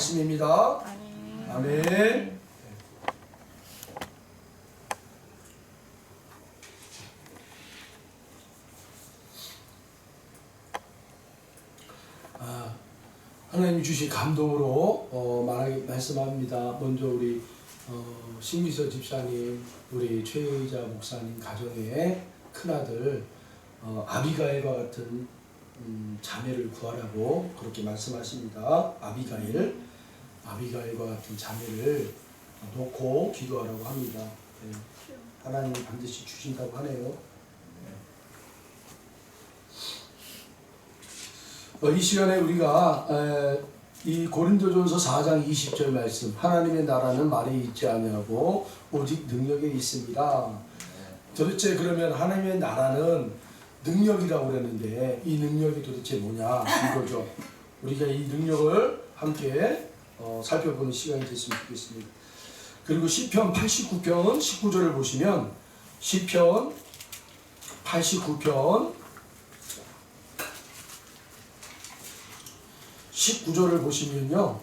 말씀입니다. 아멘. 하나님이 주신 감동으로 말씀합니다. 먼저 우리 신미서 집사님, 우리 최의자 목사님 가정의 큰아들 아비가일과 같은 자매를 구하라고 그렇게 말씀하십니다. 아비가일과 같은 자매를 놓고 기도하라고 합니다. 네. 하나님이 반드시 주신다고 하네요. 이 시간에 우리가 이 고린도전서 4장 20절 말씀, 하나님의 나라는 말이 있지 아니하고 오직 능력에 있습니다. 도대체 그러면 하나님의 나라는 능력이라고 그랬는데 이 능력이 도대체 뭐냐 이거죠. 우리가 이 능력을 함께 살펴보는 시간이 됐으면 좋겠습니다. 그리고 시편 89편 19절을 보시면 시편 89편 19절을 보시면요,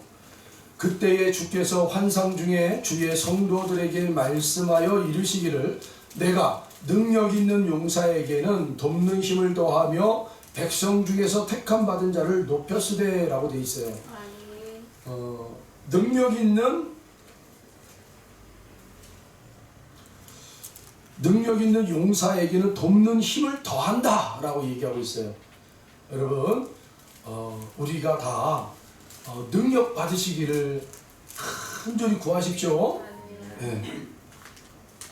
그때에 주께서 환상 중에 주의 성도들에게 말씀하여 이르시기를 내가 능력 있는 용사에게는 돕는 힘을 더하며 백성 중에서 택함 받은 자를 높였으되 라고 돼 있어요. 능력 있는 용사에게는 돕는 힘을 더한다 라고 얘기하고 있어요. 여러분, 우리가 다 능력 받으시기를 간절히 구하십시오. 네.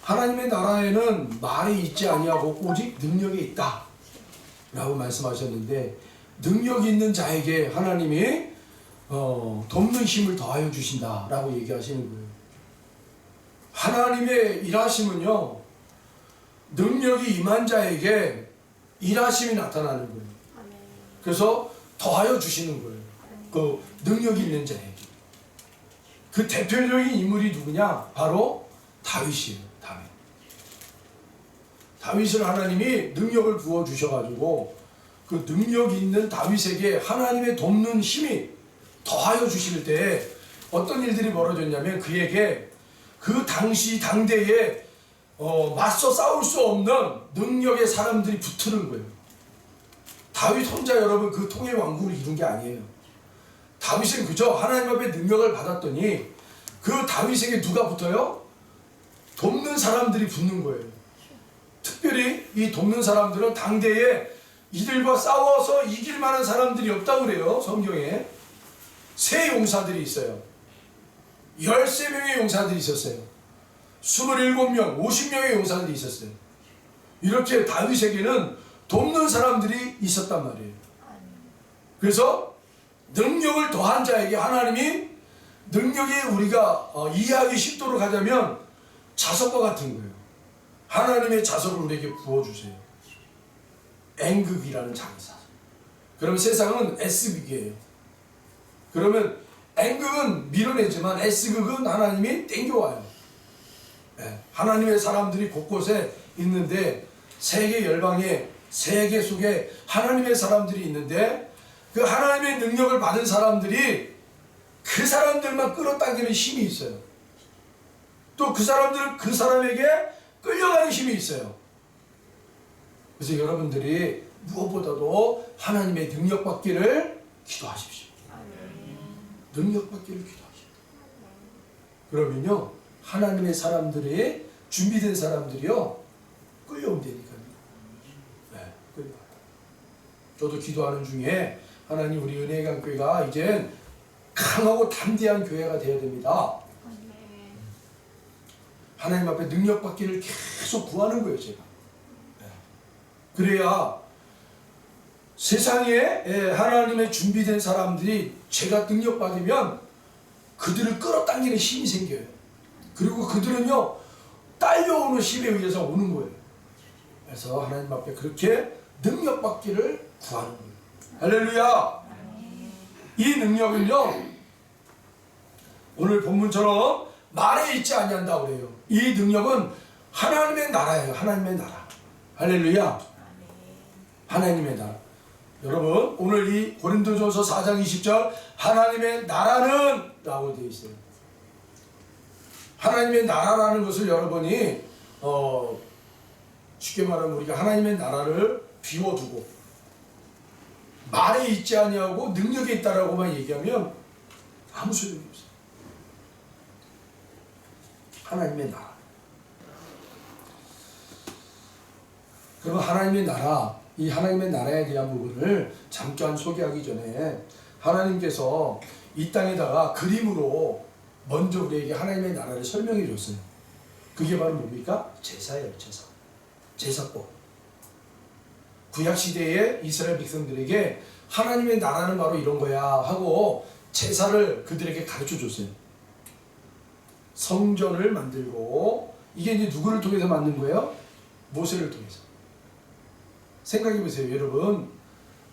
하나님의 나라에는 말이 있지 아니하고 오직 능력이 있다 라고 말씀하셨는데, 능력 있는 자에게 하나님이 돕는 힘을 더하여 주신다 라고 얘기하시는 거예요. 하나님의 일하심은요, 능력이 임한 자에게 일하심이 나타나는 거예요. 그래서 더하여 주시는 거예요. 그 능력이 있는 자에게. 그 대표적인 인물이 누구냐? 바로 다윗이에요. 다윗을 하나님이 능력을 부어 주셔가지고 그 능력 있는 다윗에게 하나님의 돕는 힘이 더하여 주실 때 어떤 일들이 벌어졌냐면, 그에게 그 당시 당대에 맞서 싸울 수 없는 능력의 사람들이 붙는 거예요. 다윗 혼자 여러분 그 통일 왕국을 이룬 게 아니에요. 다윗은 그저 하나님 앞에 능력을 받았더니 그 다윗에게 누가 붙어요? 돕는 사람들이 붙는 거예요. 특별히 이 돕는 사람들은 당대에 이들과 싸워서 이길 만한 사람들이 없다고 그래요. 성경에 세 용사들이 있어요. 13명의 용사들이 있었어요. 27명, 50명의 용사들이 있었어요. 이렇게 다윗에게는 돕는 사람들이 있었단 말이에요. 그래서 능력을 더한 자에게 하나님이, 능력이 우리가 이해하기 쉽도록 하자면 자석과 같은 거예요. 하나님의 자석을 우리에게 부어주세요. N극이라는 장사. 그러면 세상은 S극이에요. 그러면 N극은 밀어내지만 S극은 하나님이 땡겨와요. 네. 하나님의 사람들이 곳곳에 있는데, 세계 열방에, 세계 속에 하나님의 사람들이 있는데, 그 하나님의 능력을 받은 사람들이 그 사람들만 끌어당기는 힘이 있어요. 또 그 사람들은 그 사람에게 끌려가는 힘이 있어요. 그래서 여러분들이 무엇보다도 하나님의 능력 받기를 기도하십시오. 능력 받기를 기도하십시오. 그러면요, 하나님의 사람들이, 준비된 사람들이요, 끌려온다니까요. 네, 끌려와요. 저도 기도하는 중에 하나님, 우리 은혜강교회가 이젠 강하고 담대한 교회가 되어야 됩니다. 하나님 앞에 능력 받기를 계속 구하는 거예요, 제가. 네. 그래야 세상에 하나님의 준비된 사람들이 제가 능력 받으면 그들을 끌어당기는 힘이 생겨요. 그리고 그들은요, 딸려오는 힘에 의해서 오는 거예요. 그래서 하나님 앞에 그렇게 능력 받기를 구하는 거예요. 할렐루야. 이 능력은요, 오늘 본문처럼 말에 있지 아니한다고 그래요. 이 능력은 하나님의 나라예요. 하나님의 나라. 할렐루야. 하나님의 나라. 여러분 오늘 이 고린도전서 4장 20절 하나님의 나라는 라고 되어 있어요. 하나님의 나라라는 것을 여러분이 쉽게 말하면 우리가 하나님의 나라를 비워두고 말에 있지 아니하고 능력에 있다라고만 얘기하면 아무 소용이 없어요. 하나님의 나라. 그러면 하나님의 나라, 이 하나님의 나라에 대한 부분을 잠깐 소개하기 전에 하나님께서 이 땅에다가 그림으로 먼저 우리에게 하나님의 나라를 설명해 줬어요. 그게 바로 뭡니까? 제사예요. 제사. 제사법. 구약시대의 이스라엘 백성들에게 하나님의 나라는 바로 이런 거야 하고 제사를 그들에게 가르쳐 줬어요. 성전을 만들고 이게 이제 누구를 통해서 만든 거예요? 모세를 통해서. 생각해 보세요, 여러분.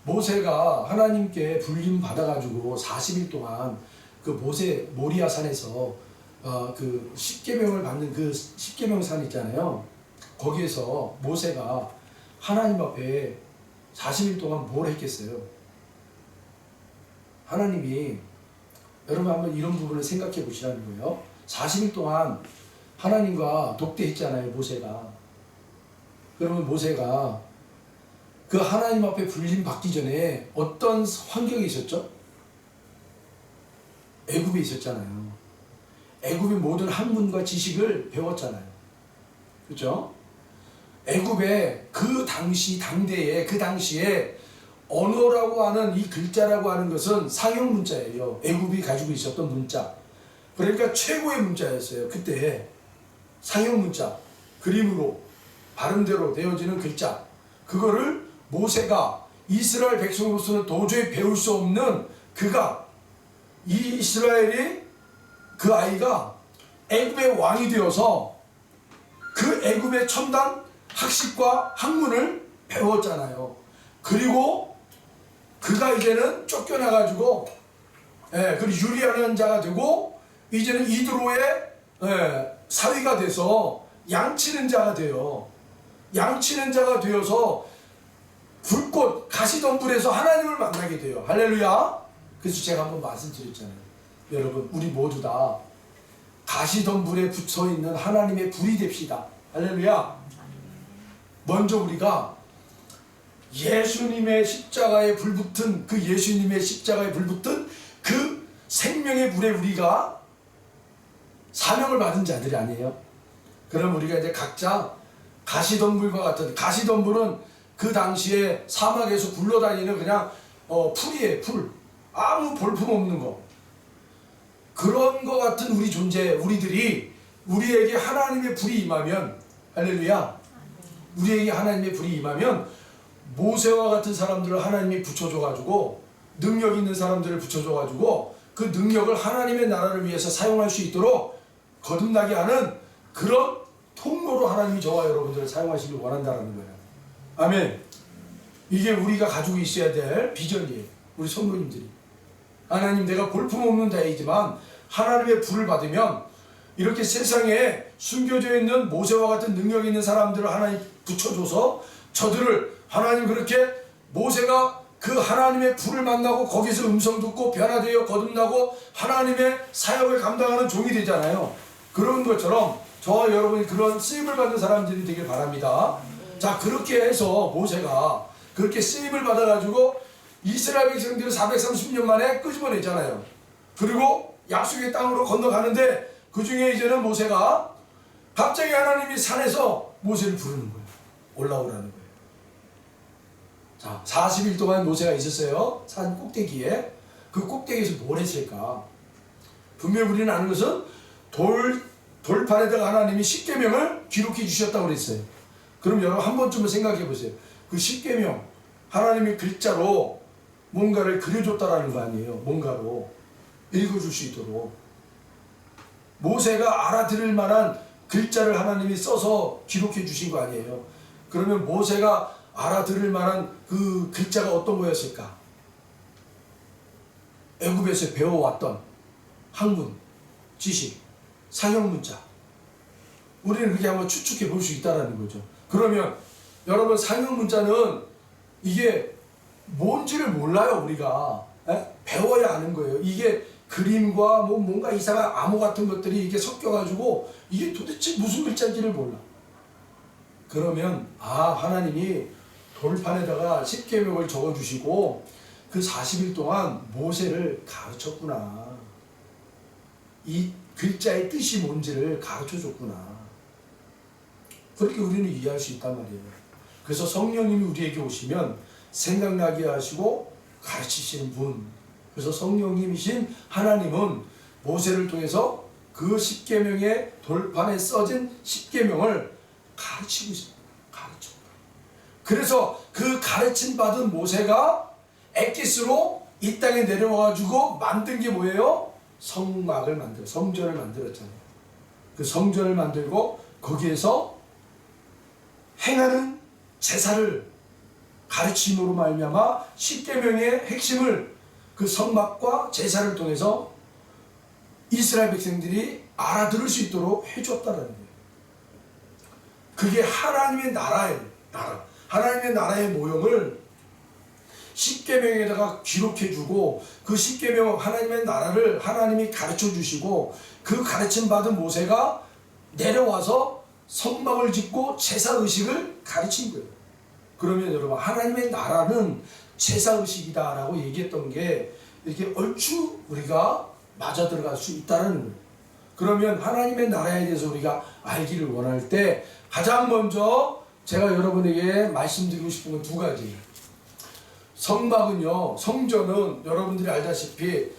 모세가 하나님께 불림 받아가지고 40일 동안 그 모리아 산에서 그 십계명을 받는 그 십계명 산 있잖아요. 거기에서 모세가 하나님 앞에 40일 동안 뭘 했겠어요? 하나님이 여러분 한번 이런 부분을 생각해 보시라는 거예요. 40일 동안 하나님과 독대했잖아요, 모세가. 그러면 모세가 그 하나님 앞에 불림 받기 전에 어떤 환경에 있었죠? 애굽에 있었잖아요. 애굽의 모든 학문과 지식을 배웠잖아요. 그렇죠? 애굽의 그 당시에 언어라고 하는 이 글자라고 하는 것은 상형 문자예요. 애굽이 가지고 있었던 문자. 그러니까 최고의 문자였어요. 그때 상형 문자, 그림으로 발음대로 되어지는 글자. 그거를 모세가 이스라엘 백성으로서는 도저히 배울 수 없는 이 이스라엘이 그 아이가 애굽의 왕이 되어서 그 애굽의 첨단 학식과 학문을 배웠잖아요. 그리고 그가 이제는 쫓겨나가지고 그리고 유리하는 자가 되고 이제는 이드로의 사위가 돼서 양치는 자가 돼요. 양치는 자가 되어서 불꽃 가시덤불에서 하나님을 만나게 돼요. 할렐루야. 그래서 제가 한번 말씀드렸잖아요. 여러분 우리 모두 다 가시덤불에 붙어있는 하나님의 불이 됩시다. 할렐루야. 먼저 우리가 예수님의 십자가에 불붙은 그 생명의 불에 우리가 사명을 받은 자들이 아니에요. 그럼 우리가 이제 각자 가시덤불과 같은, 가시덤불은 그 당시에 사막에서 굴러다니는 그냥 풀이에요. 풀. 아무 볼품없는 거. 그런 거 같은 우리 존재, 우리들이 우리에게 하나님의 불이 임하면, 할렐루야, 우리에게 하나님의 불이 임하면 모세와 같은 사람들을 하나님이 붙여줘가지고, 능력 있는 사람들을 붙여줘가지고 그 능력을 하나님의 나라를 위해서 사용할 수 있도록 거듭나게 하는 그런 통로로 하나님이 저와 여러분들을 사용하시길 원한다는 거예요. 아멘. 이게 우리가 가지고 있어야 될 비전이에요. 우리 성도님들이. 하나님, 내가 볼품없는 자이지만 하나님의 불을 받으면 이렇게 세상에 숨겨져 있는 모세와 같은 능력 있는 사람들을 하나님 붙여줘서 저들을 하나님, 그렇게 모세가 그 하나님의 불을 만나고 거기서 음성 듣고 변화되어 거듭나고 하나님의 사역을 감당하는 종이 되잖아요. 그런 것처럼 저와 여러분이 그런 쓰임을 받는 사람들이 되길 바랍니다. 자, 그렇게 해서 모세가 그렇게 쓰임을 받아가지고 이스라엘 백성들을 430년 만에 끄집어냈잖아요. 그리고 약속의 땅으로 건너가는데 그 중에 이제는 모세가 갑자기 하나님이 산에서 모세를 부르는 거예요. 올라오라는 거예요. 자, 40일 동안 모세가 있었어요. 산 꼭대기에. 그 꼭대기에서 뭘 했을까? 분명히 우리는 아는 것은 돌판에다가 하나님이 십계명을 기록해 주셨다고 그랬어요. 그럼 여러분 한 번쯤은 생각해 보세요. 그 십계명, 하나님의 글자로 뭔가를 그려줬다라는 거 아니에요. 뭔가로 읽어줄 수 있도록. 모세가 알아들을 만한 글자를 하나님이 써서 기록해 주신 거 아니에요. 그러면 모세가 알아들을 만한 그 글자가 어떤 거였을까? 애굽에서 배워왔던 학문, 지식, 상형문자. 우리는 그렇게 한번 추측해 볼 수 있다는 거죠. 그러면 여러분, 상형문자는 이게 뭔지를 몰라요 우리가. 에? 배워야 아는 거예요. 이게 그림과 뭐 뭔가 이상한 암호 같은 것들이 이게 섞여가지고 이게 도대체 무슨 글자인지를 몰라. 그러면 하나님이 돌판에다가 십계명을 적어주시고 그 40일 동안 모세를 가르쳤구나. 이 글자의 뜻이 뭔지를 가르쳐줬구나. 그렇게 우리는 이해할 수 있단 말이에요. 그래서 성령님이 우리에게 오시면 생각나게 하시고 가르치시는 분. 그래서 성령님이신 하나님은 모세를 통해서 그 십계명의 돌판에 써진 십계명을 가르치고 있습니다. 가르쳐. 그래서 그 가르침 받은 모세가 엑기스로 이 땅에 내려와가지고 만든 게 뭐예요? 성막을 만들어 성전을 만들었잖아요. 그 성전을 만들고 거기에서 행하는 제사를 가르침으로 말미암아 십계명의 핵심을 그 성막과 제사를 통해서 이스라엘 백성들이 알아들을 수 있도록 해줬다는 거예요. 그게 하나님의 나라예요. 나라. 하나님의 나라의 모형을 십계명에다가 기록해주고 그 십계명 하나님의 나라를 하나님이 가르쳐주시고 그 가르침 받은 모세가 내려와서 성막을 짓고 제사의식을 가르친 거예요. 그러면 여러분 하나님의 나라는 제사의식이다라고 얘기했던 게 이렇게 얼추 우리가 맞아 들어갈 수 있다는 거예요. 그러면 하나님의 나라에 대해서 우리가 알기를 원할 때 가장 먼저 제가 여러분에게 말씀드리고 싶은 건 두 가지예요. 성막은요, 성전은 여러분들이 알다시피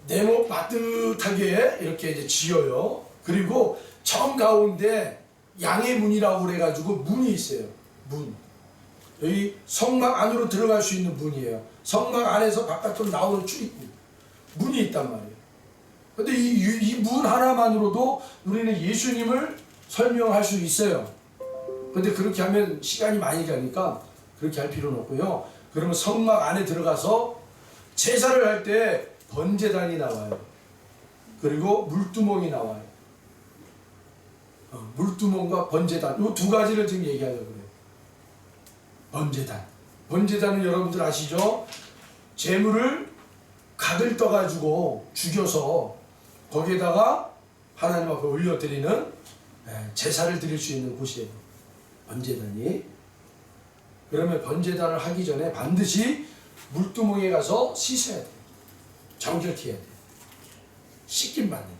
네모 따뜻하게 이렇게 이제 지어요. 그리고 정 가운데 양의 문이라고 그래가지고 문이 있어요. 문. 여기 성막 안으로 들어갈 수 있는 문이에요. 성막 안에서 바깥으로 나오는 출입문. 문이 있단 말이에요. 근데 이 문 하나만으로도 우리는 예수님을 설명할 수 있어요. 근데 그렇게 하면 시간이 많이 가니까 그렇게 할 필요는 없고요. 그러면 성막 안에 들어가서 제사를 할 때 번제단이 나와요. 그리고 물두멍이 나와요. 물두멍과 번제단, 이 두 가지를 지금 얘기하려고 그래요. 번제단. 번제단은 여러분들 아시죠? 재물을 각을 떠가지고 죽여서 거기에다가 하나님 앞에 올려드리는 제사를 드릴 수 있는 곳이에요. 번제단이. 그러면 번제단을 하기 전에 반드시 물두멍에 가서 씻어야 돼요. 정결케 해야 돼요. 씻김 받는 거.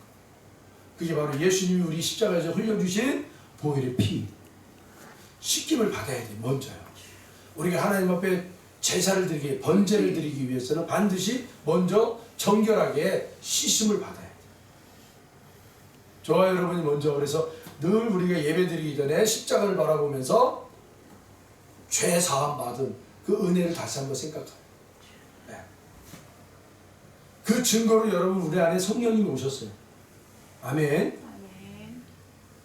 그게 바로 예수님이 우리 십자가에서 흘려주신 보혈의 피. 씻김을 받아야 돼요. 먼저요. 우리가 하나님 앞에 제사를 드리기, 번제를 드리기 위해서는 반드시 먼저 정결하게 씻음을 받아야 돼요. 저와 여러분이 먼저 그래서 늘 우리가 예배 드리기 전에 십자가를 바라보면서 죄 사함 받은 그 은혜를 다시 한번 생각합니다. 네. 그 증거로 여러분 우리 안에 성령님이 오셨어요. 아멘.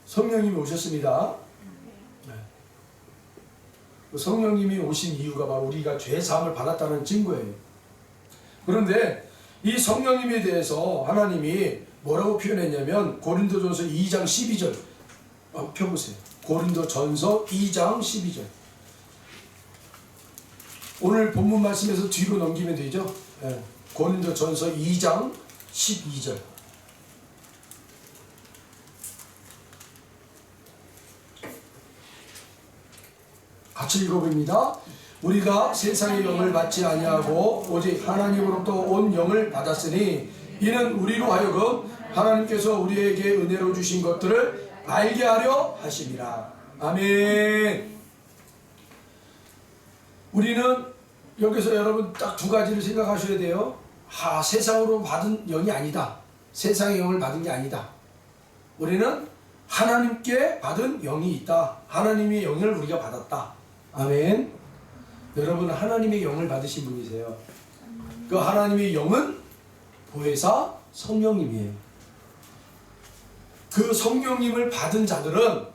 성령님이 오셨습니다. 네. 성령님이 오신 이유가 바로 우리가 죄 사함을 받았다는 증거예요. 그런데 이 성령님에 대해서 하나님이 뭐라고 표현했냐면 고린도전서 2장 12절 펴보세요. 고린도전서 2장 12절. 오늘 본문 말씀에서 뒤로 넘기면 되죠. 네. 고린도전서 2장 12절. 같이 읽어봅니다. 우리가 세상의 영을 받지 아니하고 오직 하나님으로부터 온 영을 받았으니 이는 우리로 하여금 하나님께서 우리에게 은혜로 주신 것들을 알게 하려 하심이라. 아멘. 우리는 여기서 여러분 딱 두 가지를 생각하셔야 돼요. 세상으로 받은 영이 아니다. 세상의 영을 받은 게 아니다. 우리는 하나님께 받은 영이 있다. 하나님의 영을 우리가 받았다. 아멘. 여러분 하나님의 영을 받으신 분이세요. 그 하나님의 영은 보혜사 성령님이에요. 그 성령님을 받은 자들은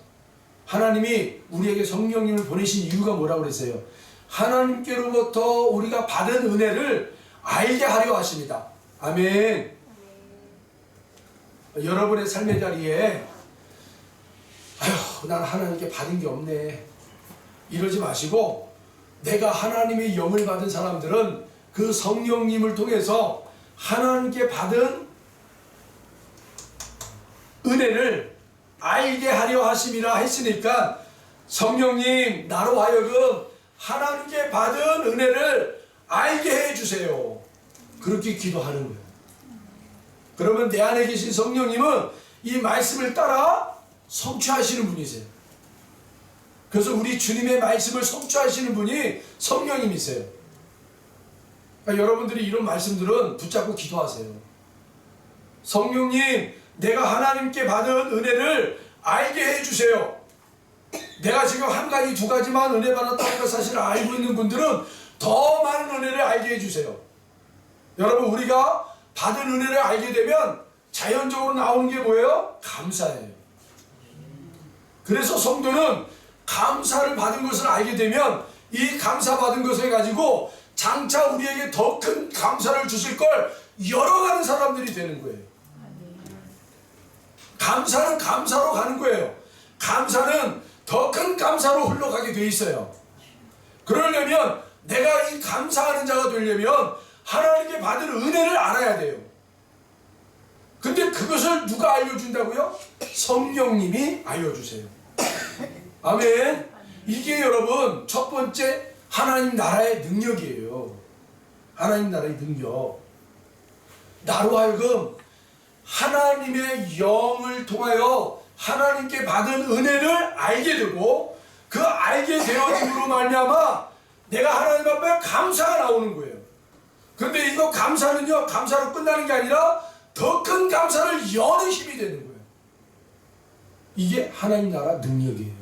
하나님이 우리에게 성령님을 보내신 이유가 뭐라고 그랬어요? 하나님께로부터 우리가 받은 은혜를 알게 하려 하십니다. 아멘. 여러분의 삶의 자리에 난 하나님께 받은 게 없네 이러지 마시고 내가 하나님의 영을 받은 사람들은 그 성령님을 통해서 하나님께 받은 은혜를 알게 하려 하심이라 했으니까 성령님 나로 하여금 하나님께 받은 은혜를 알게 해주세요. 그렇게 기도하는 거예요. 그러면 내 안에 계신 성령님은 이 말씀을 따라 성취하시는 분이세요. 그래서 우리 주님의 말씀을 성취하시는 분이 성령님이세요. 그러니까 여러분들이 이런 말씀들은 붙잡고 기도하세요. 성령님, 내가 하나님께 받은 은혜를 알게 해주세요. 내가 지금 한 가지 두 가지만 은혜 받았다는 것 사실을 알고 있는 분들은 더 많은 은혜를 알게 해주세요. 여러분, 우리가 받은 은혜를 알게 되면 자연적으로 나오는 게 뭐예요? 감사예요. 그래서 성도는 감사를 받은 것을 알게 되면 이 감사받은 것을 가지고 장차 우리에게 더 큰 감사를 주실 걸 열어가는 사람들이 되는 거예요. 감사는 감사로 가는 거예요. 감사는 더 큰 감사로 흘러가게 돼 있어요. 그러려면 내가 이 감사하는 자가 되려면 하나님께 받은 은혜를 알아야 돼요. 근데 그것을 누가 알려준다고요? 성령님이 알려주세요. 아멘. 이게 여러분 첫 번째 하나님 나라의 능력이에요. 하나님 나라의 능력. 나로 하여금 하나님의 영을 통하여 하나님께 받은 은혜를 알게 되고 그 알게 되어짐으로 말미암아 내가 하나님 앞에 감사가 나오는 거예요. 근데 이거 감사는요, 감사로 끝나는 게 아니라 더 큰 감사를 여는 힘이 되는 거예요. 이게 하나님 나라 능력이에요.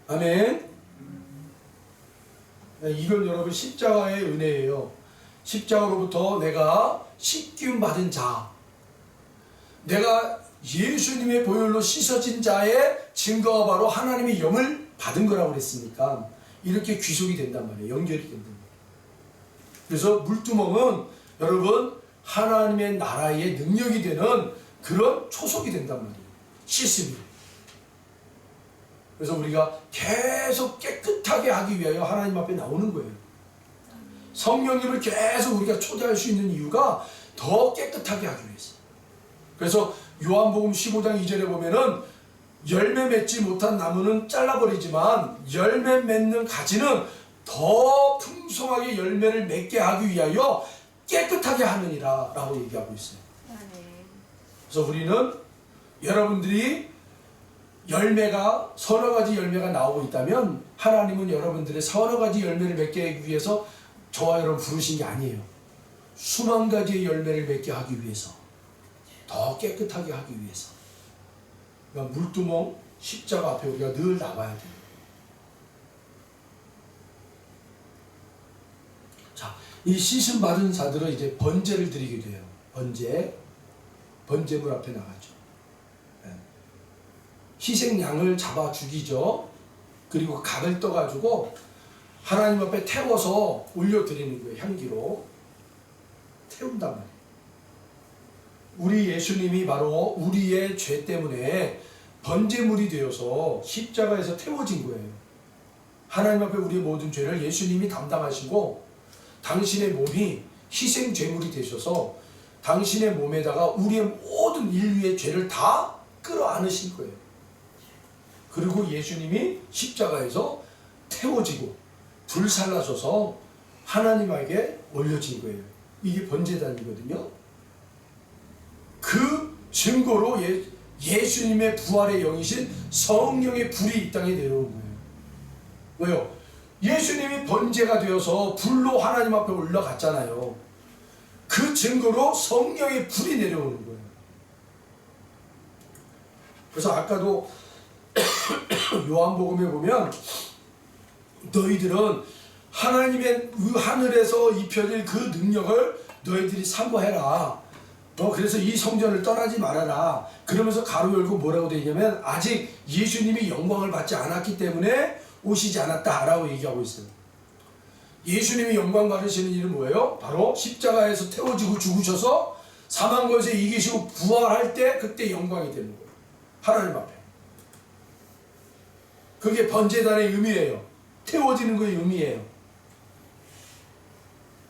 아멘. 이건 여러분 십자가의 은혜예요. 십자가로부터 내가 씻기움 받은 자, 내가 예수님의 보혈로 씻어진 자의 증거가 바로 하나님의 영을 받은 거라고 그랬으니까 이렇게 귀속이 된단 말이에요. 연결이 된단 말이에요. 그래서 물두멍은 여러분 하나님의 나라의 능력이 되는 그런 초석이 된단 말이에요. 씻음이. 그래서 우리가 계속 깨끗하게 하기 위하여 하나님 앞에 나오는 거예요. 성령님을 계속 우리가 초대할 수 있는 이유가 더 깨끗하게 하기 위해서. 그래서 요한복음 15장 2절에 보면은 열매 맺지 못한 나무는 잘라버리지만 열매 맺는 가지는 더 풍성하게 열매를 맺게 하기 위하여 깨끗하게 하느니라 라고 얘기하고 있어요. 그래서 우리는 여러분들이 열매가 서너 가지 열매가 나오고 있다면 하나님은 여러분들의 서너 가지 열매를 맺게 하기 위해서 저와 여러분 부르신 게 아니에요. 수만 가지의 열매를 맺게 하기 위해서, 더 깨끗하게 하기 위해서. 그러니까 물두멍 십자가 앞에 우리가 늘 나와야 돼요. 자, 이 씻음 받은 자들은 이제 번제를 드리게 돼요. 번제물 앞에 나가죠. 희생양을 잡아 죽이죠. 그리고 각을 떠가지고 하나님 앞에 태워서 올려드리는 거예요. 향기로 태운단 말이에요. 우리 예수님이 바로 우리의 죄 때문에 번제물이 되어서 십자가에서 태워진 거예요. 하나님 앞에 우리의 모든 죄를 예수님이 담당하시고 당신의 몸이 희생 제물이 되셔서 당신의 몸에다가 우리의 모든 인류의 죄를 다 끌어안으신 거예요. 그리고 예수님이 십자가에서 태워지고 불살라져서 하나님에게 올려진 거예요. 이게 번제단이거든요. 그 증거로 예수님의 부활의 영이신 성령의 불이 이 땅에 내려오는 거예요. 왜요? 예수님이 번제가 되어서 불로 하나님 앞에 올라갔잖아요. 그 증거로 성령의 불이 내려오는 거예요. 그래서 아까도 요한복음에 보면 너희들은 하나님의 하늘에서 입혀질 그 능력을 너희들이 사모해라. 그래서 이 성전을 떠나지 말아라. 그러면서 가로 열고 뭐라고 되어 있냐면 아직 예수님이 영광을 받지 않았기 때문에 오시지 않았다라고 얘기하고 있어요. 예수님이 영광 받으시는 일은 뭐예요? 바로 십자가에서 태워지고 죽으셔서 사망 권세 이기시고 부활할 때 그때 영광이 되는 거예요. 하나님 앞에. 그게 번제단의 의미예요. 태워지는 거의 의미예요.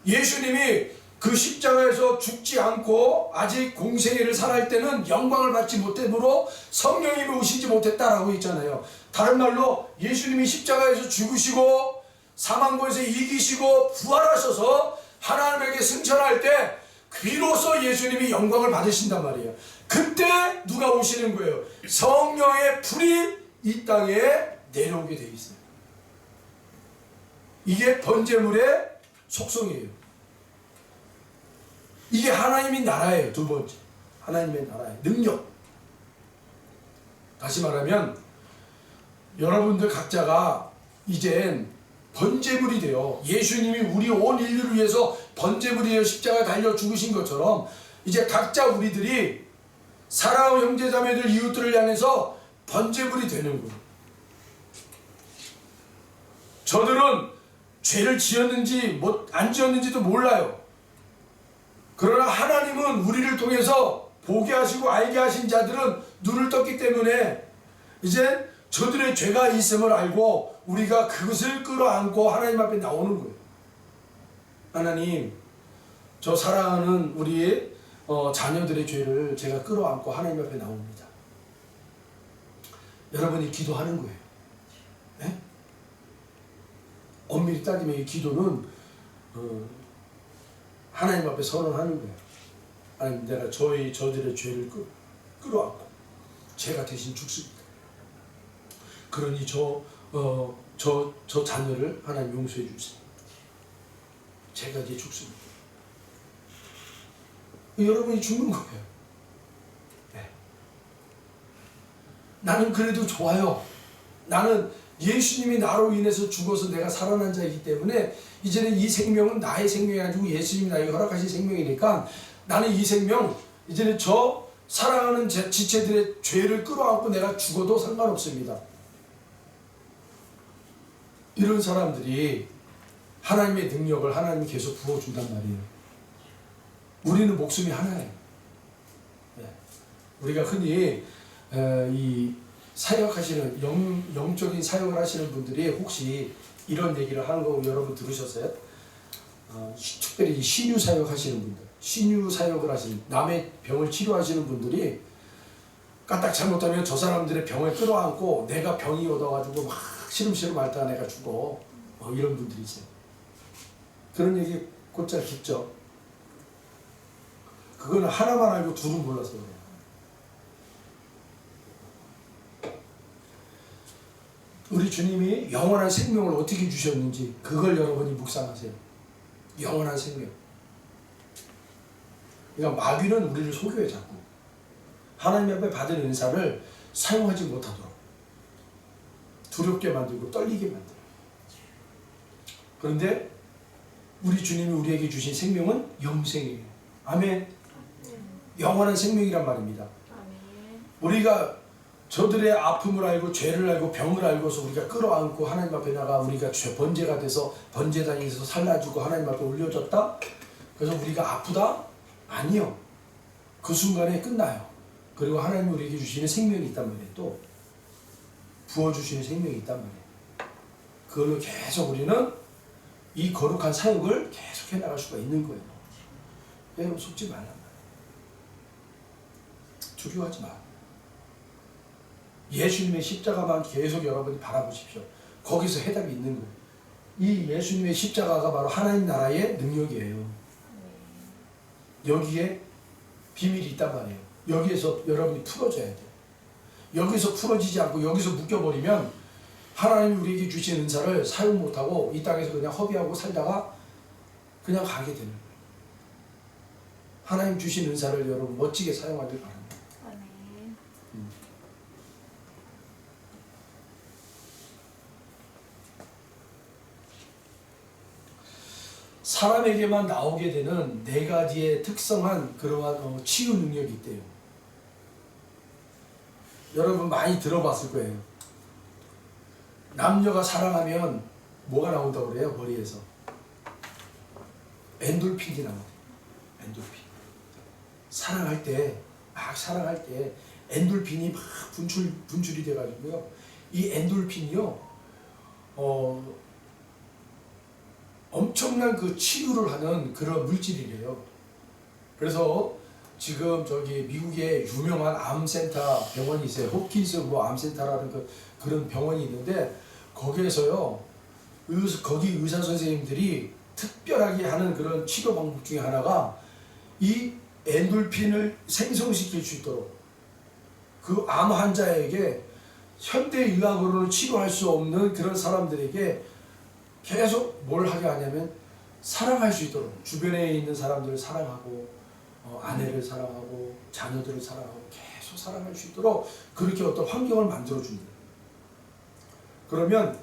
예수님이 그 십자가에서 죽지 않고 아직 공생애를 살아갈 때는 영광을 받지 못했으므로 성령님이 오시지 못했다라고 있잖아요. 다른 말로 예수님이 십자가에서 죽으시고 사망권에서 이기시고 부활하셔서 하나님에게 승천할 때 비로소 예수님이 영광을 받으신단 말이에요. 그때 누가 오시는 거예요? 성령의 불이 이 땅에 내려오게 되어 있어요. 이게 번제물의 속성이에요. 이게 하나님의 나라예요. 두 번째, 하나님의 나라의 능력. 다시 말하면 여러분들 각자가 이젠 번제물이 돼요. 예수님이 우리 온 인류를 위해서 번제물이 되어 십자가에 달려 죽으신 것처럼 이제 각자 우리들이 사랑하는 형제자매들 이웃들을 향해서 번제물이 되는 거예요. 저들은 죄를 지었는지 안 지었는지도 몰라요. 그러나 하나님은 우리를 통해서 보게 하시고 알게 하신 자들은 눈을 떴기 때문에 이제 저들의 죄가 있음을 알고 우리가 그것을 끌어안고 하나님 앞에 나오는 거예요. 하나님, 저 사랑하는 우리의 자녀들의 죄를 제가 끌어안고 하나님 앞에 나옵니다. 여러분이 기도하는 거예요. 네? 엄밀히 따지면 이 기도는 하나님 앞에 선언하는 거예요. 하나님, 내가 저들의 죄를 끌어안고 제가 대신 죽습니다. 그러니 저 자녀를 하나님 용서해 주세요. 제가 이제 죽습니다. 여러분이 죽는 거예요. 네. 나는 그래도 좋아요. 나는 예수님이 나로 인해서 죽어서 내가 살아난 자이기 때문에 이제는 이 생명은 나의 생명이 아니고 예수님이 나에게 허락하신 생명이니까 나는 이 생명 이제는 저 사랑하는 지체들의 죄를 끌어안고 내가 죽어도 상관없습니다. 이런 사람들이 하나님의 능력을 하나님이 계속 부어준단 말이에요. 우리는 목숨이 하나예요. 네. 우리가 흔히 이 사역하시는 영적인 사역을 하시는 분들이 혹시 이런 얘기를 하는 거 여러분 들으셨어요? 특별히 신유 사역 하시는 분들, 신유 사역을 하시는 남의 병을 치료하시는 분들이 까딱 잘못하면 저 사람들의 병을 끌어안고 내가 병이 얻어가지고 막 시름시름 앓다가 내가 죽어, 이런 분들이 있어요. 그런 얘기 곧잘 듣죠. 그거는 하나만 알고 둘은 몰라서 그래요. 우리 주님이 영원한 생명을 어떻게 주셨는지 그걸 여러분이 묵상하세요. 영원한 생명. 그러니까 마귀는 우리를 속여요. 자꾸 하나님 앞에 받은 은사를 사용하지 못하도록 두렵게 만들고 떨리게 만들어요. 그런데 우리 주님이 우리에게 주신 생명은 영생이에요. 아멘. 영원한 생명이란 말입니다. 아멘. 우리가 저들의 아픔을 알고 죄를 알고 병을 알고서 우리가 끌어안고 하나님 앞에 나가 우리가 번제가 돼서 번제단에서 살라주고 하나님 앞에 올려졌다? 그래서 우리가 아프다? 아니요. 그 순간에 끝나요. 그리고 하나님이 우리에게 주시는 생명이 있단 말이에요. 또 부어주시는 생명이 있단 말이에요. 그걸로 계속 우리는 이 거룩한 사역을 계속 해나갈 수가 있는 거예요. 여러분 속지 말란 말이에요. 두려워하지 마. 예수님의 십자가만 계속 여러분이 바라보십시오. 거기서 해답이 있는 거예요. 이 예수님의 십자가가 바로 하나님 나라의 능력이에요. 여기에 비밀이 있단 말이에요. 여기에서 여러분이 풀어져야 돼요. 여기서 풀어지지 않고 여기서 묶여버리면 하나님이 우리에게 주신 은사를 사용 못하고 이 땅에서 그냥 허비하고 살다가 그냥 가게 되는 거예요. 하나님 주신 은사를 여러분 멋지게 사용하길 바랍니다. 사람에게만 나오게 되는 네 가지의 특성한 그러한 치유 능력이 있대요. 여러분 많이 들어봤을 거예요. 남녀가 사랑하면 뭐가 나온다고 그래요? 머리에서 엔돌핀이 나와요. 엔돌핀. 사랑할 때 엔돌핀이 막 분출이 돼가지고요. 이 엔돌핀이요, 엄청난 그 치유를 하는 그런 물질이래요. 그래서 지금 저기 미국에 유명한 암센터 병원이 있어요. 홉킨스 뭐 암센터라는 그런 병원이 있는데 거기에서요, 거기 의사 선생님들이 특별하게 하는 그런 치료 방법 중에 하나가 이 엔돌핀을 생성시킬 수 있도록 그 암 환자에게 현대의학으로는 치료할 수 없는 그런 사람들에게 계속 뭘 하게 하냐면 사랑할 수 있도록 주변에 있는 사람들을 사랑하고 아내를 사랑하고 자녀들을 사랑하고 계속 사랑할 수 있도록 그렇게 어떤 환경을 만들어준다. 그러면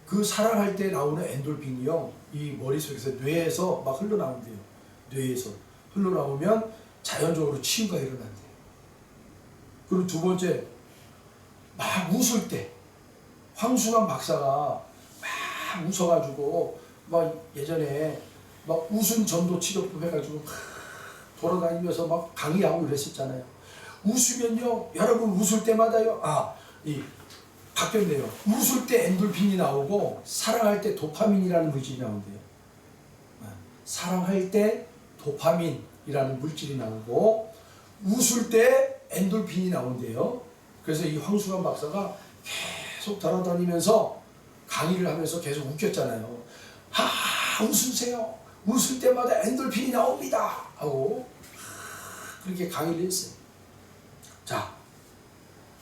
그 사랑할 때 나오는 엔돌핀이요, 이 머릿속에서 뇌에서 막 흘러나온대요. 뇌에서 흘러나오면 자연적으로 치유가 일어난대요. 그리고 두 번째, 막 웃을 때 황수만 박사가 막 웃어가지고 막 예전에 막 웃음 전도 치료법 해가지고 돌아다니면서 막 강의하고 그랬었잖아요. 웃으면요, 여러분 웃을 때마다요, 바뀌었네요. 웃을 때 엔돌핀이 나오고 사랑할 때 도파민이라는 물질이 나온대요. 사랑할 때 도파민이라는 물질이 나오고 웃을 때 엔돌핀이 나온대요. 그래서 이 황수관 박사가 계속 돌아다니면서 강의를 하면서 계속 웃겼잖아요. 웃으세요. 웃을 때마다 엔돌핀이 나옵니다. 하고 그렇게 강의를 했어요. 자,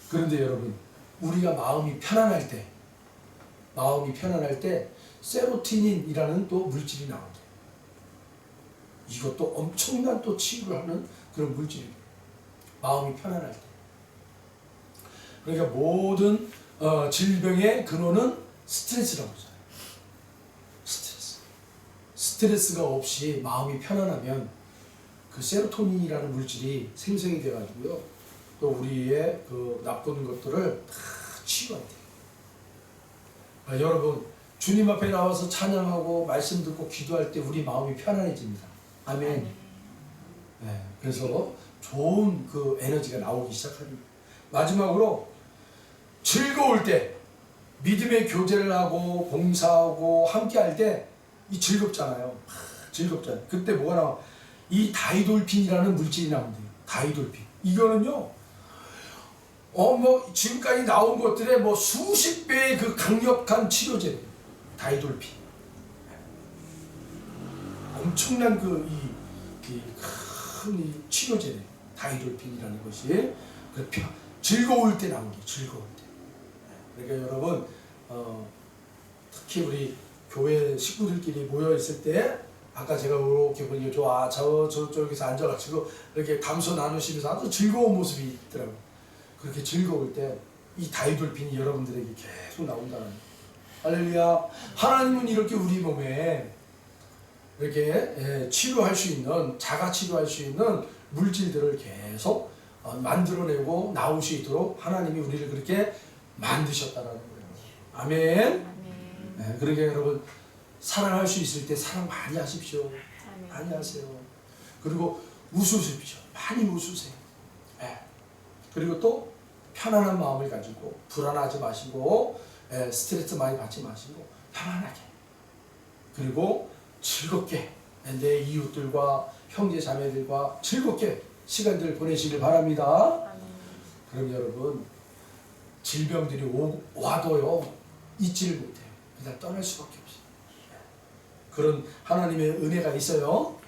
그런데 여러분, 우리가 마음이 편안할 때 세로토닌이라는 또 물질이 나온대요. 이것도 엄청난 또 치유를 하는 그런 물질이에요. 마음이 편안할 때. 그러니까 모든 질병의 근원은 스트레스라고 하잖아요. 스트레스가 없이 마음이 편안하면 그 세로토닌이라는 물질이 생성이 돼가지고요, 또 우리의 그 나쁜 것들을 다 치유한대요. 여러분, 주님 앞에 나와서 찬양하고 말씀 듣고 기도할 때 우리 마음이 편안해집니다. 아멘. 네, 그래서 좋은 그 에너지가 나오기 시작합니다. 마지막으로, 즐거울 때, 믿음의 교제를 하고 봉사하고 함께 할 때 이 즐겁잖아요. 즐겁잖아요. 그때 뭐가 나와? 이 다이돌핀이라는 물질이 나온대요. 다이돌핀. 이거는요, 지금까지 나온 것들의 수십 배의 그 강력한 치료제예요. 다이돌핀. 엄청난 큰 치료제예요. 다이돌핀이라는 것이. 즐거울 때 나온 게 즐거울 때. 그러니까 여러분, 특히 우리 교회 식구들끼리 모여 있을 때, 아까 제가 이렇게 보니까 저쪽에서 앉아가지고 이렇게 감소 나누시면서 아주 즐거운 모습이 있더라고요. 그렇게 즐거울 때 이 다이돌핀이 여러분들에게 계속 나온다는 거예요. 할렐루야. 하나님은 이렇게 우리 몸에 이렇게 치료할 수 있는, 자가 치료할 수 있는 물질들을 계속 만들어내고 나올 수 있도록 하나님이 우리를 그렇게 만드셨다는 거예요. 아멘. 네, 그러니까 여러분, 사랑할 수 있을 때 사랑 많이 하십시오. 많이 하세요. 그리고 웃으십시오. 많이 웃으세요. 네. 그리고 또 편안한 마음을 가지고 불안하지 마시고 스트레스 많이 받지 마시고 편안하게, 그리고 즐겁게 내 이웃들과 형제 자매들과 즐겁게 시간들 보내시길 바랍니다. 그럼 여러분, 질병들이 와도요 잊지를 못해요. 그냥 떠날 수밖에 없어요. 그런 하나님의 은혜가 있어요.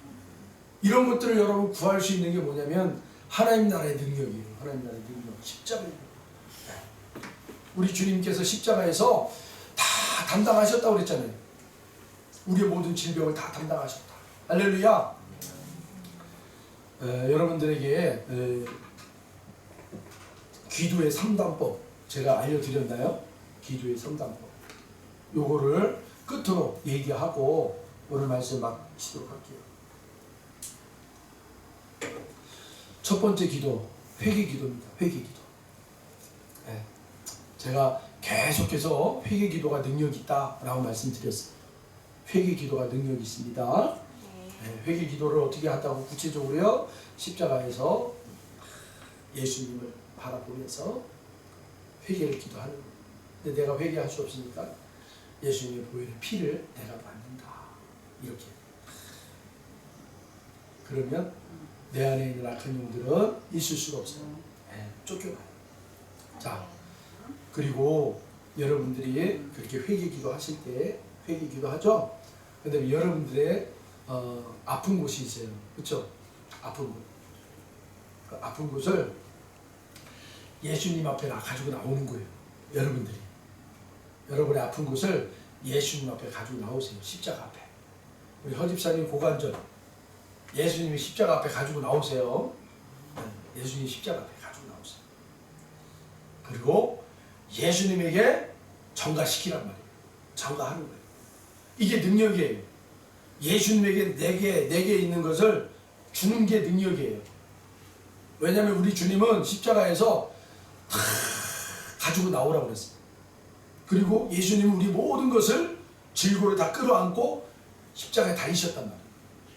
이런 것들을 여러분 구할 수 있는 게 뭐냐면 하나님 나라의 능력이에요. 하나님 나라의 능력, 십자가예요. 우리 주님께서 십자가에서 다 담당하셨다고 그랬잖아요. 우리의 모든 질병을 다 담당하셨다. 할렐루야. 여러분들에게 기도의 3단법 제가 알려드렸나요? 기도의 3단법. 요거를 끝으로 얘기하고 오늘 말씀 마치도록 할게요. 첫 번째 기도, 회개 기도입니다. 회개 기도. 제가 계속해서 회개 기도가 능력이 있다라고 말씀드렸어요. 회개 기도가 능력이 있습니다. 회개 기도를 어떻게 한다고 구체적으로요? 십자가에서 예수님을 바라보면서 회개를 기도하는 거예요. 근데 내가 회개할 수 없으니까 예수님의 보혈의 피를 내가 받는다. 이렇게. 그러면 내 안에 있는 악한 영들은 있을 수가 없어요. 네, 쫓겨나요. 자, 그리고 여러분들이 그렇게 회개기도 하실 때 회개기도 하죠. 근데 여러분들의 아픈 곳이 있어요. 그렇죠? 아픈 곳. 그 아픈 곳을 예수님 앞에 가지고 나오는 거예요. 여러분들이. 여러분의 아픈 곳을 예수님 앞에 가지고 나오세요. 십자가 앞에. 우리 허집사님 고관절 예수님이 십자가 앞에 가지고 나오세요. 예수님 십자가 앞에 가지고 나오세요. 그리고 예수님에게 전가시키란 말이에요. 전가하는 거예요. 이게 능력이에요. 예수님에게 내게 있는 것을 주는 게 능력이에요. 왜냐하면 우리 주님은 십자가에서 다 가지고 나오라고 그랬어요. 그리고 예수님은 우리 모든 것을 질고를 다 끌어안고 십자가에 달리셨단 말이에요.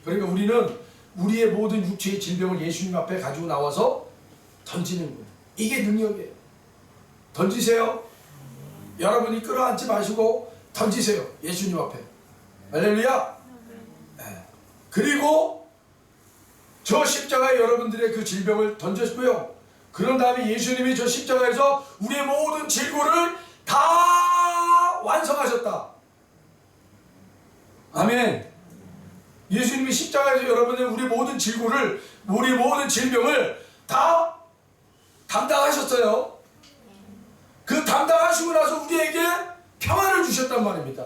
그러니까 우리는 우리의 모든 육체의 질병을 예수님 앞에 가지고 나와서 던지는 거예요. 이게 능력이에요. 던지세요. 여러분이 끌어안지 마시고 던지세요. 예수님 앞에. 할렐루야. 네. 그리고 저 십자가에 여러분들의 그 질병을 던졌고요. 그런 다음에 예수님이 저 십자가에서 우리의 모든 질고를 다 완성하셨다. 아멘. 예수님이 십자가에서 여러분의 우리 모든 질고를, 우리 모든 질병을 다 담당하셨어요. 그 담당하시고 나서 우리에게 평안을 주셨단 말입니다.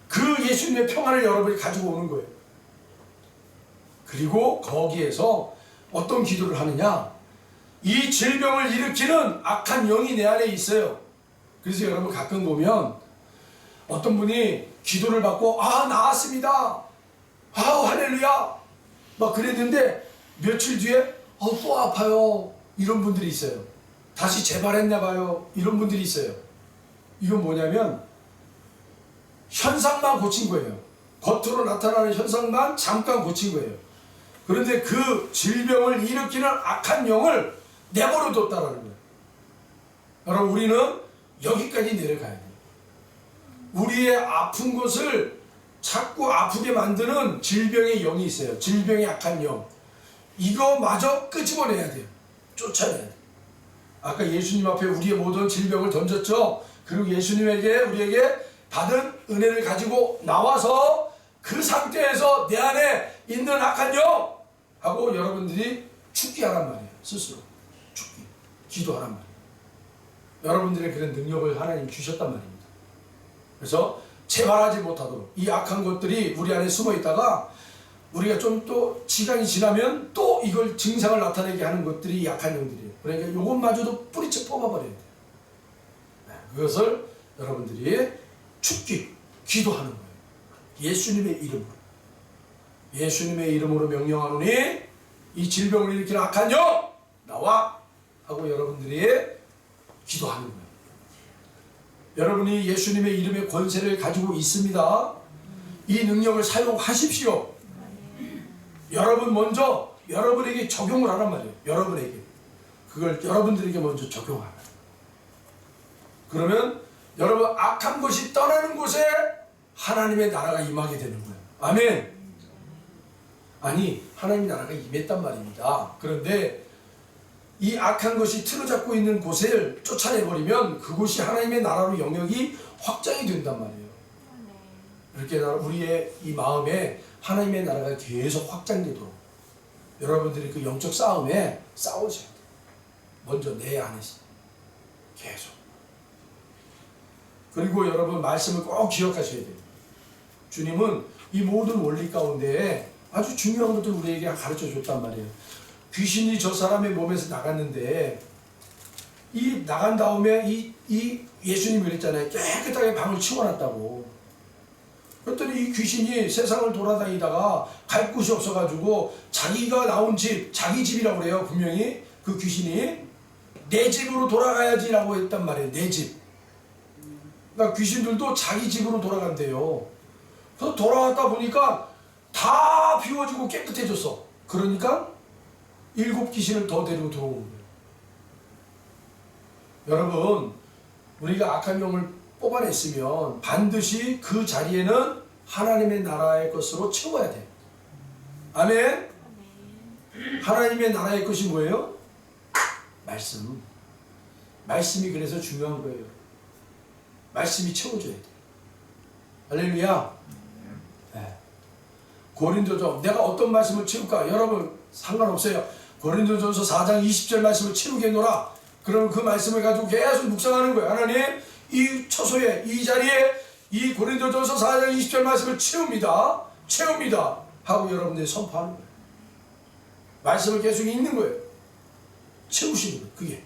그 예수님의 평안을 여러분이 가지고 오는 거예요. 그리고 거기에서 어떤 기도를 하느냐? 이 질병을 일으키는 악한 영이 내 안에 있어요. 그래서 여러분 가끔 보면 어떤 분이 기도를 받고 나았습니다. 할렐루야 막 그랬는데 며칠 뒤에 또 아파요. 이런 분들이 있어요. 다시 재발했나 봐요. 이런 분들이 있어요. 이건 뭐냐면 현상만 고친 거예요. 겉으로 나타나는 현상만 잠깐 고친 거예요. 그런데 그 질병을 일으키는 악한 영을 내버려 뒀다라는 거예요. 여러분 우리는 여기까지 내려가야 돼요. 우리의 아픈 것을 자꾸 아프게 만드는 질병의 영이 있어요. 질병의 악한 영. 이거마저 끄집어내야 돼요. 쫓아내야 돼요. 아까 예수님 앞에 우리의 모든 질병을 던졌죠. 그리고 예수님에게 우리에게 받은 은혜를 가지고 나와서 그 상태에서 내 안에 있는 악한 영 하고 여러분들이 죽기하란 말이에요. 스스로 죽기, 기도하란 말이에요. 여러분들의 그런 능력을 하나님 주셨단 말입니다. 그래서 재발하지 못하도록 이 악한 것들이 우리 안에 숨어 있다가 우리가 좀 또 시간이 지나면 또 이걸 증상을 나타내게 하는 것들이 약한 영들이에요. 그러니까 이것마저도 뿌리째 뽑아버려야 돼요. 그것을 여러분들이 죽기, 기도하는 거예요. 예수님의 이름으로. 예수님의 이름으로 명령하노니 이 질병을 일으키는 악한 영 나와 하고 여러분들이 기도하는 거예요. 여러분이 예수님의 이름의 권세를 가지고 있습니다. 이 능력을 사용하십시오. 여러분 먼저 여러분에게 적용을 하란 말이에요. 여러분에게. 그걸 여러분들에게 먼저 적용하라. 그러면 여러분 악한 것이 떠나는 곳에 하나님의 나라가 임하게 되는 거예요. 아멘. 아니 하나님의 나라가 임했단 말입니다. 그런데 이 악한 것이 틀어잡고 있는 곳을 쫓아내버리면 그곳이 하나님의 나라로 영역이 확장이 된단 말이에요. 이렇게 우리의 이 마음에 하나님의 나라가 계속 확장되도록 여러분들이 그 영적 싸움에 싸우셔야 돼요. 먼저 내 안에서 계속. 그리고 여러분 말씀을 꼭 기억하셔야 돼요. 주님은 이 모든 원리 가운데 아주 중요한 것들을 우리에게 가르쳐 줬단 말이에요. 귀신이 저 사람의 몸에서 나갔는데 이 나간 다음에 이 예수님이 그랬잖아요. 깨끗하게 방을 치워놨다고. 그랬더니 이 귀신이 세상을 돌아다니다가 갈 곳이 없어가지고 자기가 나온 집, 자기 집이라고 그래요. 분명히 그 귀신이 내 집으로 돌아가야지 라고 했단 말이에요. 내 집. 그러니까 귀신들도 자기 집으로 돌아간대요. 그래서 돌아왔다 보니까 다 비워지고 깨끗해졌어. 그러니까 7 귀신을 더 데리고 들어오는 거예요. 여러분 우리가 악한 영을 뽑아냈으면 반드시 그 자리에는 하나님의 나라의 것으로 채워야 돼. 아멘. 하나님의 나라의 것이 뭐예요? 말씀. 말씀이 그래서 중요한 거예요. 말씀이 채워줘야 돼. 할렐루야. 네. 고린도전 내가 어떤 말씀을 채울까? 여러분 상관없어요. 고린도전서 4장 20절 말씀을 채우겠노라. 그러면 그 말씀을 가지고 계속 묵상하는 거예요. 하나님 이 처소에 이 자리에 이 고린도전서 4장 20절 말씀을 채웁니다. 하고 여러분들이 선포하는 거예요. 말씀을 계속 읽는 거예요. 채우시는 거예요. 그게.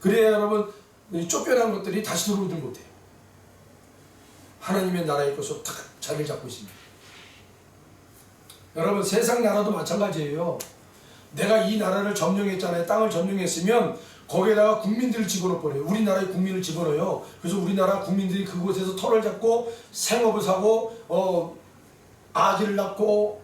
그래야 여러분 쫓겨난 것들이 다시 들어오질 못해요. 하나님의 나라의 것으로 탁 자리를 잡고 있습니다. 여러분 세상 나라도 마찬가지예요. 내가 이 나라를 점령했잖아요. 땅을 점령했으면 거기에다가 국민들을 집어넣어버려요. 우리나라의 국민을 집어넣어요. 그래서 우리나라 국민들이 그곳에서 터를 잡고 생업을 사고 아기를 낳고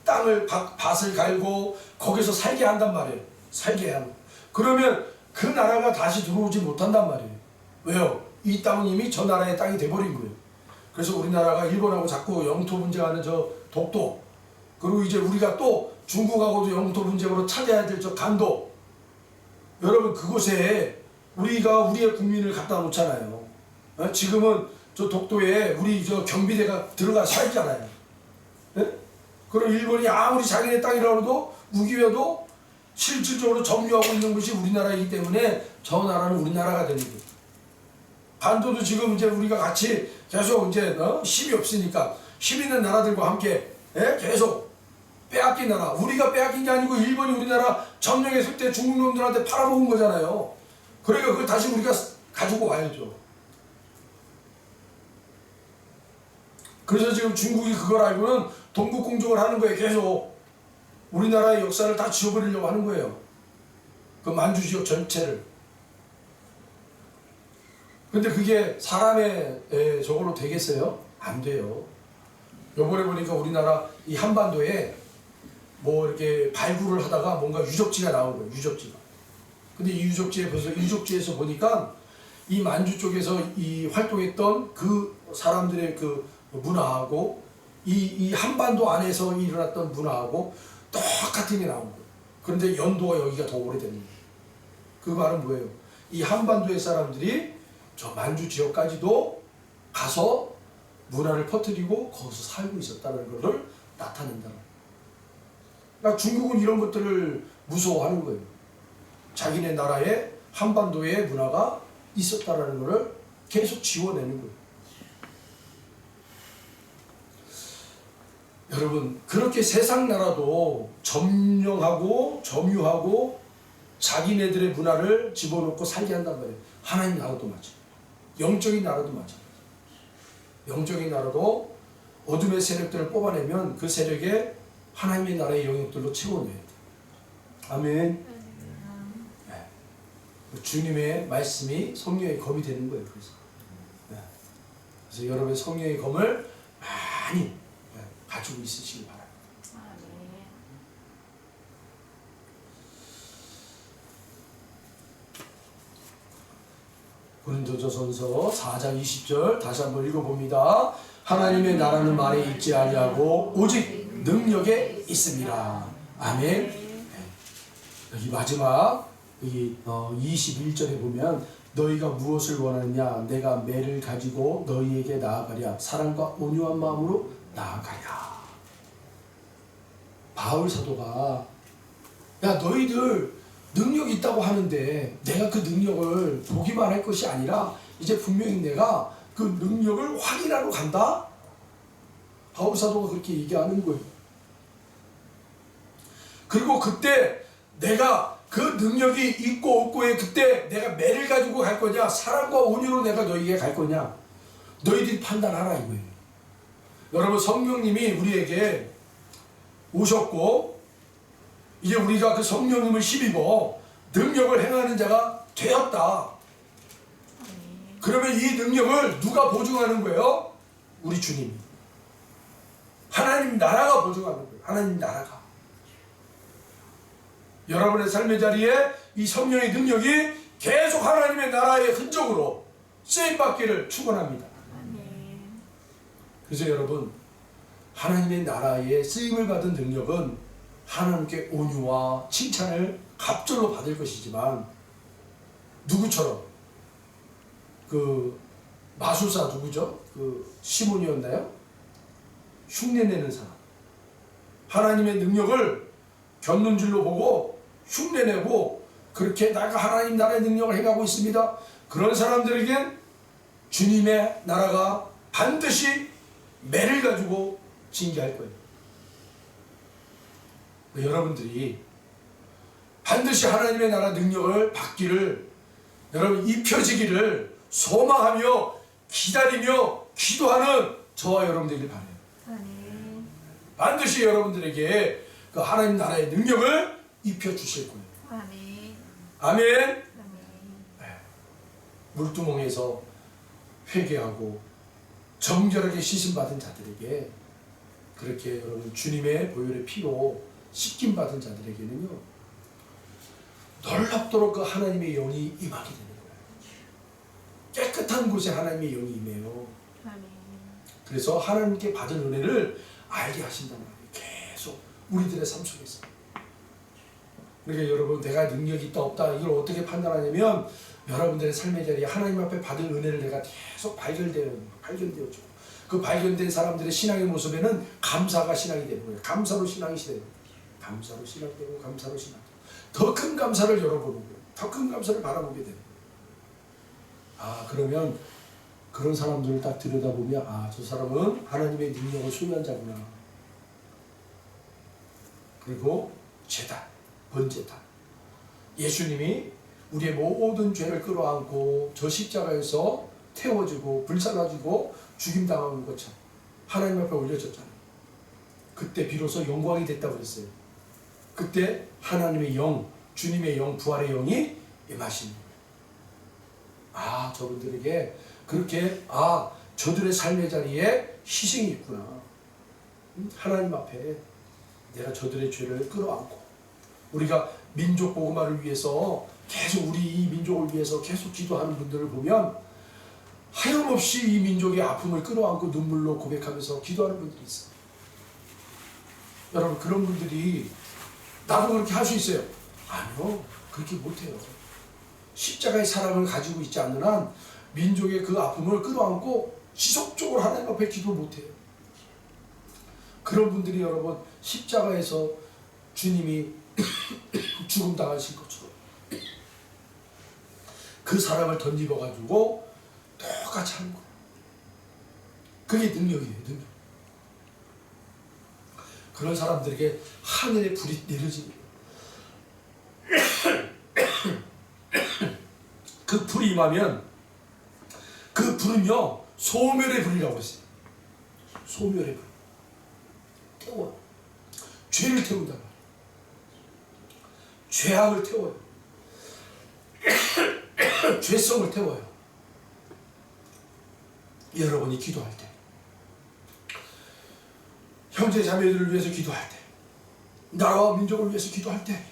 땅을 밭을 갈고 거기서 살게 한단 말이에요. 살게 하고. 그러면 그 나라가 다시 들어오지 못한단 말이에요. 왜요? 이 땅은 이미 저 나라의 땅이 돼버린 거예요. 그래서 우리나라가 일본하고 자꾸 영토 분쟁하는 저 독도, 그리고 이제 우리가 또 중국하고도 영토 분쟁으로 찾아야 될 저 간도, 여러분 그곳에 우리가 우리의 국민을 갖다 놓잖아요. 지금은 저 독도에 우리 저 경비대가 들어가 서 있잖아요. 그럼 일본이 아무리 자기네 땅이라고 해도 우기려도 실질적으로 점유하고 있는 것이 우리나라이기 때문에 저 나라는 우리나라가 되는 거예요. 반도도 지금 이제 우리가 같이 계속 이제 힘이 없으니까 힘 있는 나라들과 함께 계속 빼앗긴 나라. 우리가 빼앗긴 게 아니고 일본이 우리나라 점령했을 때 중국 놈들한테 팔아먹은 거잖아요. 그러니까 그걸 다시 우리가 가지고 와야죠. 그래서 지금 중국이 그걸 알고는 동북공정을 하는 거예요. 계속 우리나라의 역사를 다 지워버리려고 하는 거예요. 그 만주 지역 전체를. 근데 그게 사람의 저걸로 되겠어요? 안 돼요. 요번에 보니까 우리나라 이 한반도에 뭐 이렇게 발굴을 하다가 뭔가 유적지가 나온 거예요. 유적지가. 근데 이 유적지에서 보니까 이 만주 쪽에서 이 활동했던 그 사람들의 그 문화하고 이 한반도 안에서 일어났던 문화하고 똑같은 게 나온 거예요. 그런데 연도가 여기가 더 오래된 거예요. 그 말은 뭐예요? 이 한반도의 사람들이 저 만주 지역까지도 가서 문화를 퍼뜨리고 거기서 살고 있었다는 것을 나타낸다는 거예요. 그러니까 중국은 이런 것들을 무서워하는 거예요. 자기네 나라에 한반도에 문화가 있었다는 것을 계속 지워내는 거예요. 여러분 그렇게 세상 나라도 점령하고 점유하고 자기네들의 문화를 집어넣고 살게 한단 말이에요. 하나님 나라도 마찬가지. 영적인 나라도 마찬가지. 영적인 나라도 어둠의 세력들을 뽑아내면 그 세력에 하나님의 나라의 영역들로 채워내야 돼요. 아멘. 네. 주님의 말씀이 성령의 검이 되는 거예요. 그래서 여러분의 성령의 검을 많이 가지고 있으시기 바랍니다. 고린도전서 4장 20절 다시 한번 읽어봅니다. 하나님의 나라는 말에 있지 아니하고 오직 능력에 있습니다. 아멘. 네. 여기 마지막 여기 21절에 보면 너희가 무엇을 원하느냐 내가 매를 가지고 너희에게 나아가랴 사랑과 온유한 마음으로 나아가랴. 바울 사도가 야 너희들 능력이 있다고 하는데 내가 그 능력을 보기만 할 것이 아니라 이제 분명히 내가 그 능력을 확인하러 간다. 바울 사도가 그렇게 얘기하는 거예요. 그리고 그때 내가 그 능력이 있고 없고에 그때 내가 매를 가지고 갈 거냐 사랑과 온유로 내가 너희에게 갈 거냐 너희들이 판단하라 이거예요. 여러분 성령님이 우리에게 오셨고 이제 우리가 그 성령님을 힘입어 능력을 행하는 자가 되었다. 그러면 이 능력을 누가 보증하는 거예요? 우리 주님이. 하나님 나라가 보증하는 거예요. 하나님 나라가. 여러분의 삶의 자리에 이 성령의 능력이 계속 하나님의 나라의 흔적으로 쓰임받기를 축원합니다. 그래서 여러분, 하나님의 나라에 쓰임을 받은 능력은 하나님께 온유와 칭찬을 갑절로 받을 것이지만, 누구처럼 그 마술사 누구죠? 그 시몬이었나요? 흉내내는 사람. 하나님의 능력을 곁눈질로 보고 흉내내고 그렇게 내가 하나님 나라의 능력을 행하고 있습니다. 그런 사람들에겐 주님의 나라가 반드시 매를 가지고 징계할 거예요. 여러분들이 반드시 하나님의 나라 능력을 받기를, 여러분 입혀지기를 소망하며 기다리며 기도하는 저와 여러분들이 바라요. 반드시 여러분들에게 그 하나님 나라의 능력을 입혀 주실 거예요. 아멘. 아멘. 물두멍에서 회개하고 정결하게 씻음 받은 자들에게, 그렇게 여러분 주님의 보혈의 피로 씻김 받은 자들에게는요, 놀랍도록 그 하나님의 영이 임하게 되는 거예요. 깨끗한 곳에 하나님의 영이 임해요. 그래서 하나님께 받은 은혜를 알게 하신단 말이에요. 계속 우리들의 삶 속에서. 그러니까 여러분, 내가 능력이 있다 없다 이걸 어떻게 판단하냐면, 여러분들의 삶의 자리에 하나님 앞에 받은 은혜를 내가 계속 발견되어지고, 그 발견된 사람들의 신앙의 모습에는 감사가 신앙이 되는 거예요. 감사로 신앙이 되는 거예요. 감사로 신앙되고 감사로 신앙되고, 더 큰 감사를 열어보는 거예요. 더 큰 감사를 바라보게 되는 거예요. 그러면 그런 사람들을 딱 들여다보면, 저 사람은 하나님의 능력을 소유한 자구나. 그리고 제단, 번제단. 예수님이 우리의 모든 죄를 끌어안고 저 십자가에서 태워지고 불살라지고 죽임당하는 것처럼 하나님 앞에 올려졌잖아요. 그때 비로소 영광이 됐다고 그랬어요. 그때 하나님의 영, 주님의 영, 부활의 영이 임하신 거예요. 저분들에게 그렇게 저들의 삶의 자리에 희생이 있구나. 하나님 앞에 내가 저들의 죄를 끌어안고, 우리가 민족 복음화를 위해서 계속, 우리 이 민족을 위해서 계속 기도하는 분들을 보면 하염없이 이 민족의 아픔을 끌어안고 눈물로 고백하면서 기도하는 분들이 있어요. 여러분, 그런 분들이 나도 그렇게 할 수 있어요? 아니요, 그렇게 못해요. 십자가의 사랑을 가지고 있지 않는 한 민족의 그 아픔을 끌어안고 지속적으로 하나님 앞에 기도 못해요. 그런 분들이 여러분, 십자가에서 주님이 죽음당하신 것처럼 그 사랑을 덧입어가지고 똑같이 하는 거예요. 그게 능력이에요, 능력. 그런 사람들에게 하늘의 불이 내려지는 거예요. 그 불이 임하면, 그 불은요, 소멸의 불이라고 했어요. 소멸의 불. 태워요. 죄를 태운단 말이에요. 죄악을 태워요. 죄성을 태워요. 여러분이 기도할 때, 형제 자매들을 위해서 기도할 때, 나라와 민족을 위해서 기도할 때,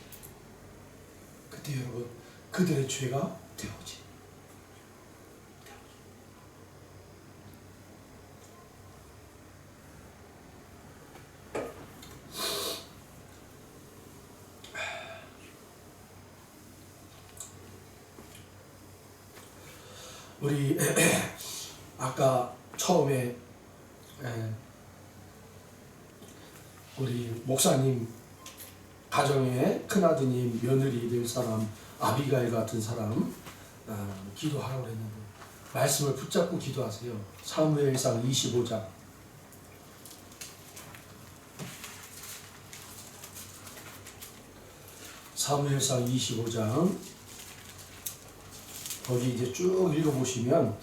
그때 여러분, 그들의 죄가 태워지. 우리 아까 처음에 우리 목사님 가정에 큰아드님, 며느리 될 사람, 아비가일 같은 사람 기도하라고 했는데, 말씀을 붙잡고 기도하세요. 사무엘상 25장. 사무엘상 25장. 거기 이제 쭉 읽어보시면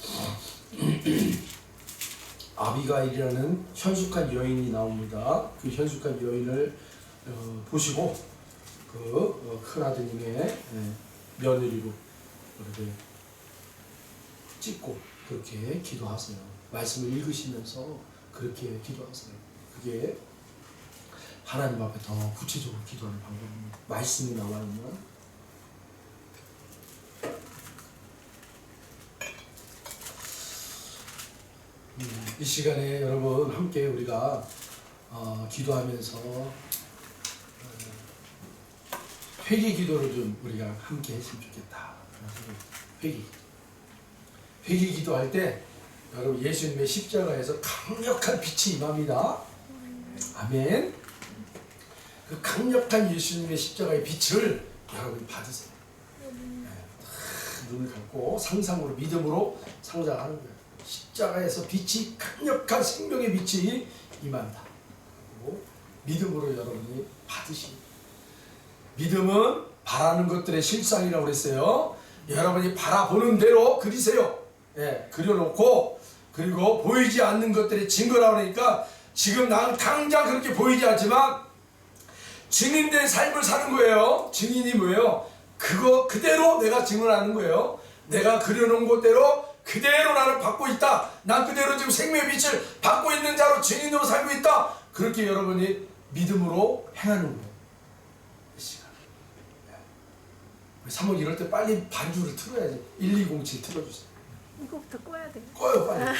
아비가일이라는 현숙한 여인이 나옵니다. 그 현숙한 여인을 보시고 그 큰아드님의 며느리로 그렇게 찍고 그렇게 기도하세요. 말씀을 읽으시면서 그렇게 기도하세요. 그게 하나님 앞에 더 구체적으로 기도하는 방법입니다. 말씀이 나와 있는. 이 시간에 여러분 함께 우리가 기도하면서 회개 기도를 좀 우리가 함께 했으면 좋겠다. 회개 기도할 때 여러분 예수님의 십자가에서 강력한 빛이 임합니다. 아멘. 그 강력한 예수님의 십자가의 빛을 여러분이 받으세요. 눈을 감고 상상으로 믿음으로 상상하는 거예요. 십자가에서 빛이 강력한 생명의 빛이 임한다. 그리고 믿음으로 여러분이 받으십니다. 믿음은 바라는 것들의 실상이라고 그랬어요. 여러분이 바라보는 대로 그리세요. 그려놓고 그리고 보이지 않는 것들의 증거라고 하니까 지금 나는 당장 그렇게 보이지 않지만 증인된 삶을 사는 거예요. 증인이 뭐예요? 그거 그대로 내가 증언하는 거예요. 내가 그려놓은 것대로 그대로 나는 받고 있다. 난 그대로 지금 생명의 빛을 받고 있는 자로 증인으로 살고 있다. 그렇게 여러분이 믿음으로 행하는 거예요. 이 시간. 3월 이럴 때 빨리 반주를 틀어야지. 1207 틀어주세요. 이거부터 꺼야 돼. 꺼요 빨리.